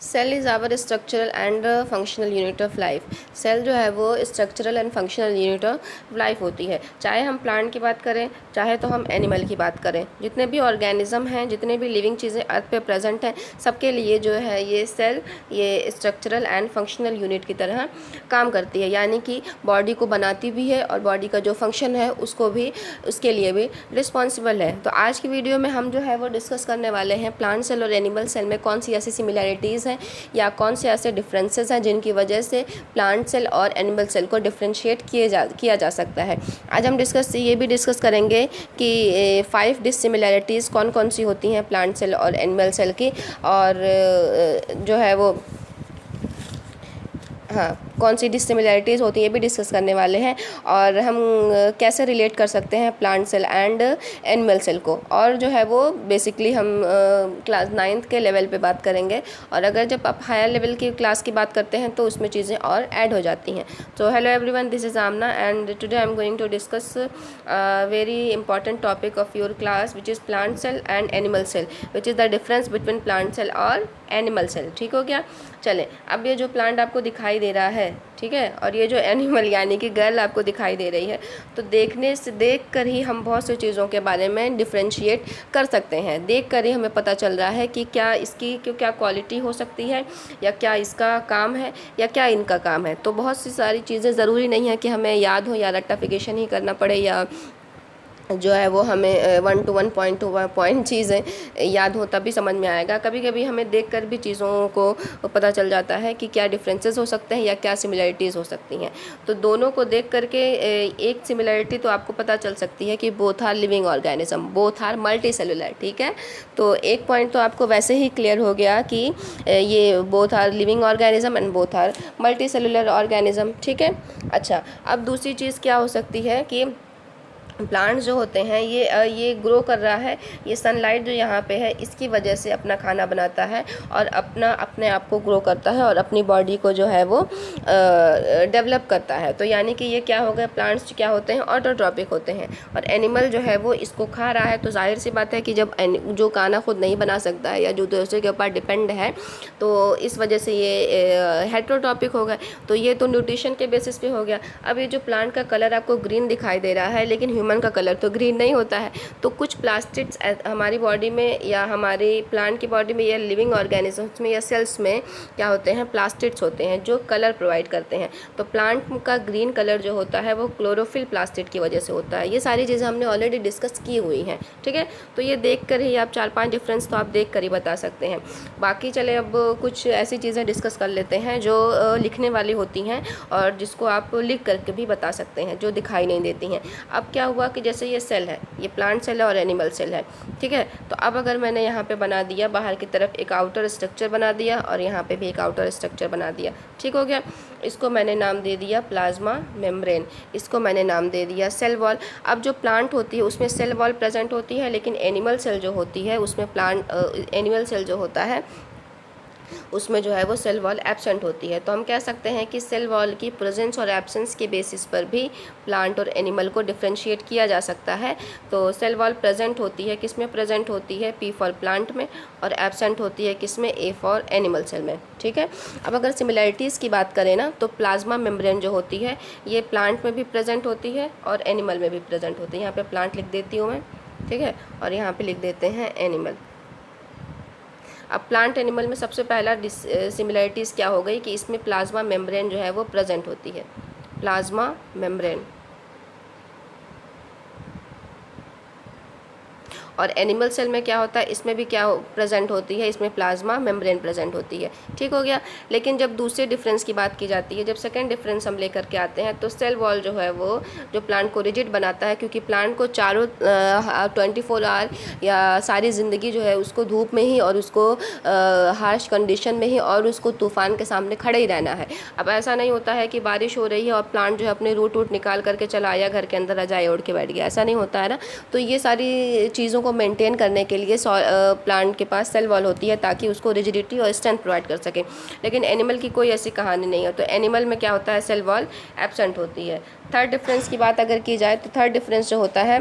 Cell is our structural and functional unit of life. Cell जो है वो structural and functional unit of life होती है। चाहे हम प्लांट की बात करें, चाहे तो हम एनिमल की बात करें, जितने भी ऑर्गेनिज्म हैं, जितने भी लिविंग चीज़ें अर्थ पे प्रेजेंट हैं, सबके लिए जो है ये सेल ये स्ट्रक्चरल एंड फंक्शनल यूनिट की तरह काम करती है। यानी कि बॉडी को बनाती भी है और बॉडी का जो फंक्शन है उसको भी, उसके लिए भी रिस्पॉन्सिबल है। तो आज की वीडियो में हम जो है वो डिस्कस करने वाले हैं प्लांट सेल और एनिमल सेल में कौन सी ऐसी सिमिलैरिटीज़ हैं या कौन से ऐसे डिफरेंसेस हैं जिनकी वजह से प्लांट सेल और एनिमल सेल को डिफ्रेंशिएट किया जा सकता है। आज हम ये भी डिस्कस करेंगे कि 5 डिसिमिलैरिटीज़ कौन कौन सी होती हैं प्लांट सेल और एनिमल सेल की, और जो है वो हाँ कौन सी डिसिमिलैरिटीज़ होती हैं ये भी डिस्कस करने वाले हैं, और हम कैसे रिलेट कर सकते हैं plant cell and animal cell को। और जो है वो बेसिकली हम क्लास 9th के लेवल पे बात करेंगे, और अगर जब आप हायर लेवल की क्लास की बात करते हैं तो उसमें चीज़ें और ऐड हो जाती हैं। तो hello everyone, this is Amna and today I am going to discuss very important topic of your class which is plant cell and animal cell, which is the difference between plant cell और animal cell. ठीक हो गया। चलें, अब ये जो plant आपको दिखाई दे रहा है, ठीक है, और ये जो एनिमल यानी कि गर्ल आपको दिखाई दे रही है, तो देख कर ही हम बहुत सी चीज़ों के बारे में डिफ्रेंशिएट कर सकते हैं। देख कर ही हमें पता चल रहा है कि क्या इसकी क्या क्वालिटी हो सकती है, या क्या इसका काम है, या क्या इनका काम है। तो बहुत सी सारी चीज़ें ज़रूरी नहीं है कि हमें याद हो या रट्टाफिकेशन ही करना पड़े, या जो है वो हमें 1 to 1 पॉइंट टू पॉइंट चीज़ें याद हो तभी समझ में आएगा। कभी कभी हमें देखकर भी चीज़ों को पता चल जाता है कि क्या डिफरेंसेस हो सकते हैं या क्या सिमिलैरिटीज़ हो सकती हैं। तो दोनों को देख करके एक सिमिलैरिटी तो आपको पता चल सकती है कि both are living organism, both are multicellular. ठीक है, तो एक पॉइंट तो आपको वैसे ही क्लियर हो गया कि ये both are living organism and both are multicellular organism. ठीक है। अच्छा, अब दूसरी चीज़ क्या हो सकती है कि प्लांट्स जो होते हैं ये ग्रो कर रहा है, ये सनलाइट जो यहाँ पे है इसकी वजह से अपना खाना बनाता है और अपने आप को ग्रो करता है और अपनी बॉडी को जो है वो डेवलप करता है। तो यानी कि ये क्या हो गया, प्लांट्स क्या होते हैं, ऑटोट्रॉपिक होते हैं, और एनिमल जो है वो इसको खा रहा है। तो जाहिर सी बात है कि जब जो खाना खुद नहीं बना सकता है या जो दूसरे के ऊपर डिपेंड है, तो इस वजह से ये हेट्रोट्रॉपिक हो गए। तो ये तो न्यूट्रिशन के बेसिस पे हो गया। अब ये जो प्लांट का कलर आपको ग्रीन दिखाई दे रहा है, लेकिन ह्यूमन का कलर तो ग्रीन नहीं होता है। तो कुछ प्लास्टिक्स हमारी बॉडी में या हमारी प्लांट की बॉडी में या लिविंग ऑर्गेनिजम्स में या सेल्स में क्या होते हैं, प्लास्टिड्स होते हैं जो कलर प्रोवाइड करते हैं। तो प्लांट का ग्रीन कलर जो होता है वो क्लोरोफिल प्लास्टिड की वजह से होता है। ये सारी चीज़ें हमने ऑलरेडी डिस्कस की हुई हैं। ठीक है, तो ये देख कर ही आप 4-5 डिफरेंस तो आप देख कर ही बता सकते हैं। बाकी चले अब कुछ ऐसी चीज़ें डिस्कस कर लेते हैं जो लिखने वाली होती हैं और जिसको आप लिख करके भी बता सकते हैं, जो दिखाई नहीं देती हैं। अब क्या हुआ कि जैसे ये सेल है, ये प्लांट सेल है और एनिमल सेल है। ठीक है, तो अब अगर मैंने यहाँ पे बना दिया बाहर की तरफ एक आउटर स्ट्रक्चर बना दिया और यहाँ पे भी एक आउटर स्ट्रक्चर बना दिया, ठीक हो गया। इसको मैंने नाम दे दिया प्लाज्मा मेम्ब्रेन, इसको मैंने नाम दे दिया सेल वॉल। अब जो प्लांट होती है उसमें सेल वॉल प्रेजेंट होती है, लेकिन एनिमल सेल जो होती है उसमें एनिमल सेल जो होता है उसमें जो है वो सेल वॉल एब्सेंट होती है। तो हम कह सकते हैं कि सेल वॉल की प्रेजेंस और एब्सेंस के बेसिस पर भी प्लांट और एनिमल को डिफ्रेंशिएट किया जा सकता है। तो सेल वॉल प्रेजेंट होती है किस में, प्रेजेंट होती है P फॉर प्लांट में, और एब्सेंट होती है किस में, A फॉर एनिमल सेल में। ठीक है, अब अगर सिमिलैरिटीज़ की बात करें ना, तो प्लाज्मा मेम्ब्रेन जो होती है ये प्लांट में भी प्रेजेंट होती है और एनिमल में भी प्रेजेंट होती है। यहाँ पर प्लांट लिख देती हूँ मैं, ठीक है, और यहाँ पर लिख देते हैं एनिमल। अब प्लांट एनिमल में सबसे पहला सिमिलैरिटीज़ क्या हो गई कि इसमें प्लाज्मा मेम्ब्रेन जो है वो प्रेजेंट होती है, प्लाज्मा मेम्ब्रेन। और एनिमल सेल में क्या होता है, इसमें भी क्या प्रेजेंट होती है, इसमें प्लाज्मा मेम्ब्रेन प्रेजेंट होती है। ठीक हो गया। लेकिन जब दूसरे डिफरेंस की बात की जाती है, जब सेकंड डिफरेंस हम लेकर के आते हैं, तो सेल वॉल जो है वो जो प्लांट को रिजिड बनाता है, क्योंकि प्लांट को चारों 24 आवर या सारी ज़िंदगी जो है उसको धूप में ही और उसको हार्श कंडीशन में ही और उसको तूफ़ान के सामने खड़े ही रहना है। अब ऐसा नहीं होता है कि बारिश हो रही है और प्लांट जो है अपने रूट निकाल करके चला आया घर के अंदर, रजाई ओढ़ के बैठ गया, ऐसा नहीं होता है ना। तो ये सारी चीज़ों को मेंटेन करने के लिए प्लांट के पास सेल वॉल होती है ताकि उसको रिजिडिटी और स्ट्रेंथ प्रोवाइड कर सके। लेकिन एनिमल की कोई ऐसी कहानी नहीं है। तो एनिमल में क्या होता है, सेल वॉल एब्सेंट होती है। थर्ड डिफरेंस की बात अगर की जाए तो थर्ड डिफरेंस जो होता है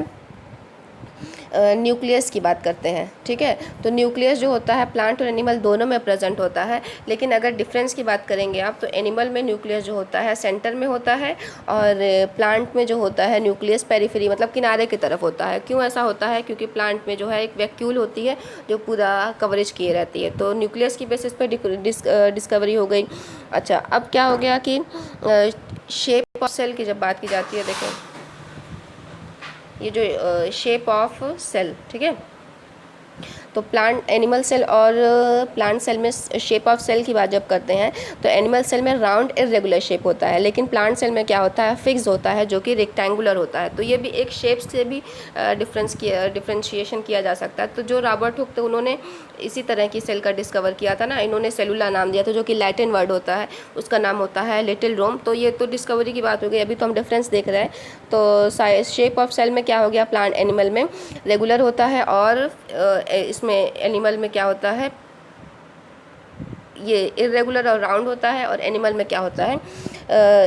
न्यूक्लियस की बात करते हैं, ठीक है। तो न्यूक्लियस जो होता है प्लांट और एनिमल दोनों में प्रेजेंट होता है, लेकिन अगर डिफरेंस की बात करेंगे आप तो एनिमल में न्यूक्लियस जो होता है सेंटर में होता है, और प्लांट में जो होता है न्यूक्लियस पेरिफेरी मतलब किनारे की तरफ होता है। क्यों ऐसा होता है? क्योंकि प्लांट में जो है एक वैक्यूल होती है जो पूरा कवरेज किए रहती है। तो न्यूक्लियस की बेसिस पे डिस्कवरी हो गई। अच्छा, अब क्या हो गया कि शेप ऑफ सेल की जब बात की जाती है, देखें ये जो शेप ऑफ सेल, ठीक है। तो प्लांट एनिमल सेल और प्लांट सेल में शेप ऑफ सेल की बात जब करते हैं तो एनिमल सेल में राउंड इरेगुलर शेप होता है, लेकिन प्लांट सेल में क्या होता है? फिक्स होता है, जो कि रेक्टेंगुलर होता है। तो ये भी एक शेप से भी डिफ्रेंशिएशन किया जा सकता है। तो जो रॉबर्ट हुक थे उन्होंने इसी तरह की सेल का डिस्कवर किया था ना, इन्होंने सेलुला नाम दिया था, जो कि लैटिन वर्ड होता है, उसका नाम होता है लिटिल रोम। तो ये तो डिस्कवरी की बात हो गई, अभी तो हम डिफरेंस देख रहे हैं। तो शेप ऑफ सेल में क्या हो गया? प्लांट एनिमल में रेगुलर होता है, और इसमें एनिमल में क्या होता है? ये इरेगुलर और राउंड होता है। और एनिमल में क्या होता है?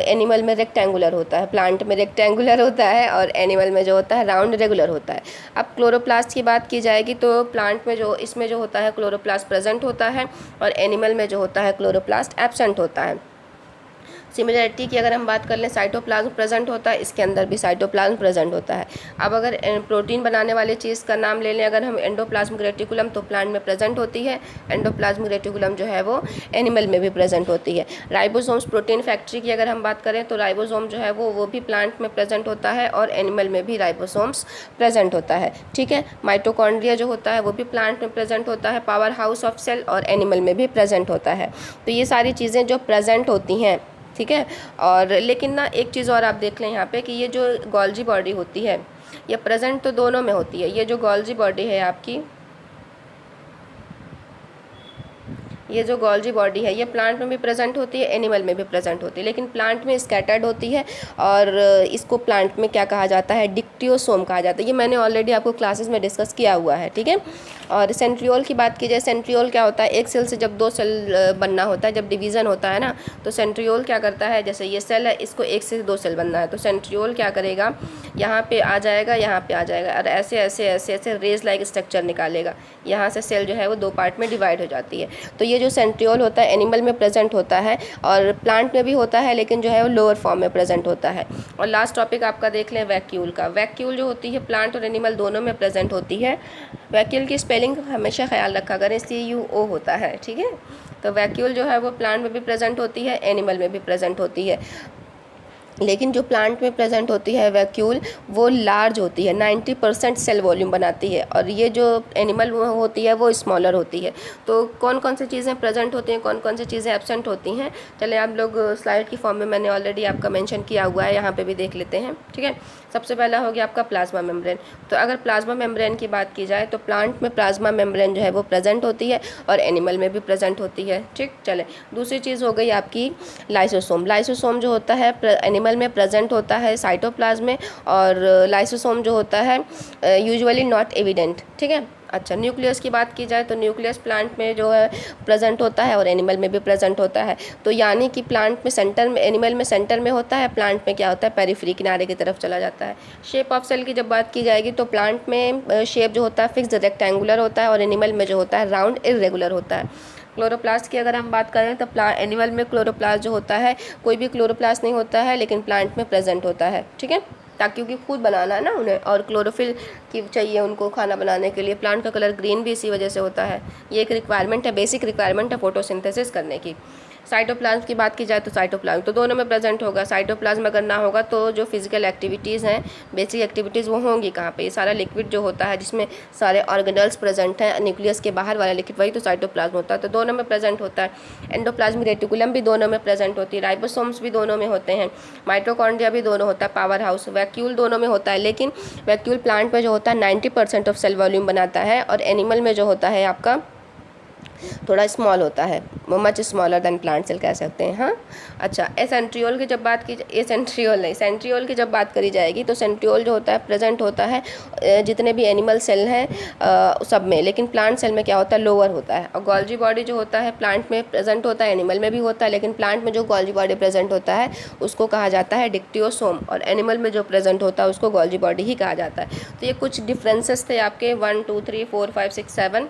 एनिमल में रेक्टेंगुलर होता है, प्लांट में रेक्टेंगुलर होता है, और एनिमल में जो होता है राउंड रेगुलर होता है। अब क्लोरोप्लास्ट की बात की जाएगी तो प्लांट में जो इसमें जो होता है क्लोरोप्लास्ट प्रेजेंट होता है, और एनिमल में जो होता है क्लोरोप्लास्ट एब्सेंट होता है। सिमिलरिटी की अगर हम बात कर लें, साइटोप्लाज्म प्रेजेंट होता है, इसके अंदर भी साइटोप्लाज्म प्रेजेंट होता है। अब अगर प्रोटीन बनाने वाली चीज़ का नाम ले लें अगर हम, एंडोप्लाज्मिक रेटिकुलम तो प्लांट में प्रेजेंट होती है, एंडोप्लाज्मिक रेटिकुलम जो है वो एनिमल में भी प्रेजेंट होती है। राइबोसोम्स प्रोटीन फैक्ट्री की अगर हम बात करें तो राइबोसोम जो है वो भी प्लांट में प्रेजेंट होता है, और एनिमल में भी राइबोसोम्स प्रेजेंट होता है, ठीक है। माइटोकॉन्ड्रिया जो होता है वो भी प्लांट में प्रेजेंट होता है, पावर हाउस ऑफ सेल, और एनिमल में भी प्रेजेंट होता है। तो ये सारी चीज़ें जो प्रेजेंट होती हैं, ठीक है। और लेकिन ना एक चीज़ और आप देख लें यहाँ पे कि ये जो गोल्जी बॉडी होती है ये प्रेजेंट तो दोनों में होती है। ये जो गोल्जी बॉडी है आपकी, ये जो गोल्जी बॉडी है ये प्लांट में भी प्रेजेंट होती है, एनिमल में भी प्रेजेंट होती है, लेकिन प्लांट में स्कैटर्ड होती है, और इसको प्लांट में क्या कहा जाता है? डिक्टियोसोम कहा जाता है। ये मैंने ऑलरेडी आपको क्लासेस में डिस्कस किया हुआ है, ठीक है। और सेंट्रियोल की बात की जाए, सेंट्रियोल क्या होता है? एक सेल से जब दो सेल बनना होता है, जब डिवीज़न होता है ना, तो सेंट्रियोल क्या करता है? जैसे ये सेल है, इसको एक से दो सेल बनना है, तो सेंट्रियोल क्या करेगा? यहाँ पे आ जाएगा, यहाँ पे आ जाएगा, और ऐसे ऐसे ऐसे ऐसे रेज लाइक स्ट्रक्चर निकालेगा। यहाँ से सेल जो है वो दो पार्ट में डिवाइड हो जाती है। तो ये जो सेंट्रियोल होता है एनिमल में प्रेजेंट होता है, और प्लांट में भी होता है, लेकिन जो है वो लोअर फॉर्म में प्रेजेंट होता है। और लास्ट टॉपिक आपका देख लें वैक्यूल का। वैक्यूल जो होती है प्लांट और एनिमल दोनों में प्रेजेंट होती है। वैक्यूल की स्पेलिंग हमेशा ख्याल रखा करें, CUO होता है, ठीक है। तो वैक्यूल जो है वो प्लांट में भी प्रेजेंट होती है, एनिमल में भी प्रेजेंट होती है, लेकिन जो प्लांट में प्रेजेंट होती है वैक्यूल वो लार्ज होती है, 90% सेल वॉल्यूम बनाती है, और ये जो एनिमल होती है वो स्मॉलर होती है। तो कौन कौन सी चीज़ें प्रेजेंट होती हैं, कौन कौन सी चीज़ें एब्सेंट होती हैं, चले आप लोग स्लाइड की फॉर्म में मैंने ऑलरेडी आपका मेंशन किया हुआ है, यहाँ पे भी देख लेते हैं, ठीक है। सबसे पहला हो गया आपका प्लाज्मा मेम्ब्रेन। तो अगर प्लाज्मा मेम्ब्रेन की बात की जाए तो प्लांट में प्लाज्मा मेम्ब्रेन जो है वो प्रेजेंट होती है, और एनिमल में भी प्रेजेंट होती है, ठीक। चले दूसरी चीज़ हो गई आपकी लाइसोसोम। लाइसोसोम जो होता है एनिमल में प्रेजेंट होता है साइटोप्लाज्म में, और लाइसोसोम जो होता है यूजुअली नॉट एविडेंट, ठीक है। अच्छा, न्यूक्लियस की बात की जाए तो न्यूक्लियस प्लांट में जो है प्रेजेंट होता है, और एनिमल में भी प्रेजेंट होता है। तो यानी कि प्लांट में सेंटर में, एनिमल में सेंटर में होता है, प्लांट में क्या होता है? पेरिफेरी, किनारे की तरफ चला जाता है। शेप ऑफ सेल की जब बात की जाएगी तो प्लांट में शेप जो होता है फिक्स रेक्टेंगुलर होता है, और एनिमल में जो होता है राउंड इरेगुलर होता है। क्लोरोप्लास्ट की अगर हम बात करें तो एनिमल में क्लोरोप्लास्ट जो होता है कोई भी क्लोरोप्लास्ट नहीं होता है, लेकिन प्लांट में प्रेजेंट होता है, ठीक है। ताकि क्योंकि खुद बनाना है ना उन्हें, और क्लोरोफिल की चाहिए उनको खाना बनाने के लिए। प्लांट का कलर ग्रीन भी इसी वजह से होता है। ये एक रिक्वायरमेंट है, बेसिक रिक्वायरमेंट है फोटोसिंथेसिस करने की। साइटोप्लाज्म की बात की जाए तो साइटोप्लाज्म तो दोनों में प्रेजेंट होगा। साइटोप्लाज्म अगर ना होगा तो जो फिजिकल एक्टिविटीज़ हैं, बेसिक एक्टिविटीज़ वो होंगी कहाँ पे? ये सारा लिक्विड जो होता है जिसमें सारे ऑर्गेनल्स प्रेजेंट हैं, न्यूक्लियस के बाहर वाला लिक्विड, वही तो साइटोप्लाज्म होता है। तो दोनों में प्रेजेंट होता है। एंडोप्लाज्मिक रेटिकुलम भी दोनों में प्रेजेंट होती है, राइबोसोम्स भी दोनों में होते हैं, माइटोकॉन्ड्रिया भी दोनों होता है, पावर हाउस, वैक्यूल दोनों में होता है। लेकिन वैक्यूल प्लांट में जो होता है 90% ऑफ सेल वॉल्यूम बनाता है, और एनिमल में जो होता है आपका थोड़ा स्मॉल होता है, much smaller than plant cell कह सकते हैं। हाँ, अच्छा, सेंट्रियोल की जब बात की, ये सेंट्रियोल नहीं, सेंट्रियोल की जब बात करी जाएगी तो सेंट्रियोल जो होता है प्रेजेंट होता है जितने भी एनिमल सेल हैं सब में, लेकिन प्लांट सेल में क्या होता है, लोअर होता है। और गोल्जी बॉडी जो होता है प्लांट में प्रेजेंट होता है, एनिमल में भी होता है, लेकिन प्लांट में जो गोल्जी बॉडी प्रेजेंट होता है उसको कहा जाता है डिक्टियोसोम, और एनिमल में जो प्रेजेंट होता है उसको गोल्जी बॉडी ही कहा जाता है। तो ये कुछ डिफरेंसेस थे आपके 1 2 3 4 5 6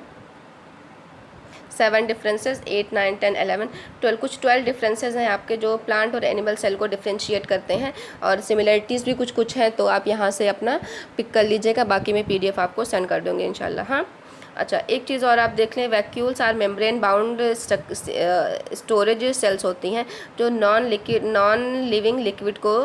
7 डिफरेंसेस, 8 9 10 11 12, कुछ 12 डिफरेंसेस हैं आपके जो प्लांट और एनिमल सेल को डिफ्रेंशिएट करते हैं, और सिमिलरिटीज़ भी कुछ कुछ हैं, तो आप यहाँ से अपना पिक कर लीजिएगा, बाकी मैं PDF आपको सेंड कर दूँगी इंशाल्लाह। हाँ, अच्छा, एक चीज़ और आप देख लें, vacuoles are membrane bound storage cells होती हैं जो नॉन लिविंग लिक्विड को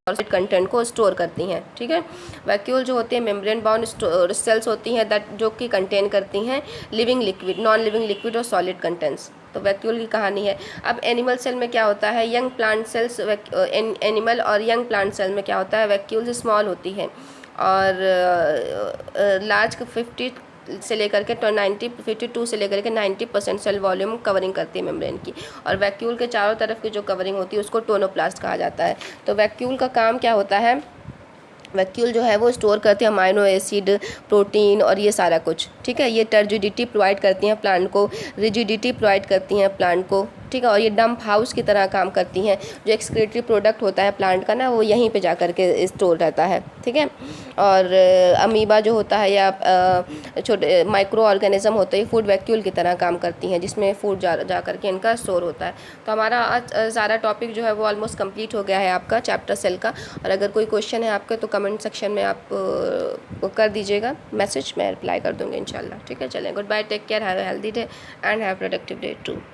और कंटेंट को स्टोर करती हैं। ठीक है, वैक्यूल जो होती है मेम्ब्रेन बाउंड सेल्स होती हैं दैट जो कि कंटेन करती हैं living liquid, non living liquid और सॉलिड कंटेंट्स। तो वैक्यूल की कहानी है। अब एनिमल सेल में क्या होता है, यंग प्लांट सेल्स, एनिमल और यंग प्लांट सेल में क्या होता है, वैक्यूल्स स्मॉल होती है और लार्ज 50 से लेकर के 52 से लेकर के 90% सेल वॉल्यूम कवरिंग करती है मेम्ब्रेन की, और वैक्यूल के चारों तरफ की जो कवरिंग होती है उसको टोनोप्लास्ट कहा जाता है। तो वैक्यूल का काम क्या होता है, वैक्यूल जो है वो स्टोर करते हैं अमाइनो एसिड, प्रोटीन और ये सारा कुछ। ठीक है, ये टर्जिडिटी प्रोवाइड करती हैं प्लांट को, रिजिडिटी प्रोवाइड करती हैं प्लांट को। ठीक है, और ये डंप हाउस की तरह काम करती हैं, जो एक्सक्रीटरी प्रोडक्ट होता है प्लांट का ना वो यहीं पे जा कर के स्टोर रहता है। ठीक है, और अमीबा जो होता है या छोटे माइक्रो ऑर्गेनिज्म होते हैं, फूड वैक्यूल की तरह काम करती हैं जिसमें फूड जा कर के इनका स्टोर होता है। तो हमारा आज सारा टॉपिक जो है वो ऑलमोस्ट कंप्लीट हो गया है आपका चैप्टर सेल का, और अगर कोई क्वेश्चन है आपके तो कमेंट सेक्शन में आप कर दीजिएगा मैसेज, मैं रिप्लाई कर दूँगी इंशाल्लाह। ठीक है, चलें, goodbye, take care, have a healthy day and have productive day to.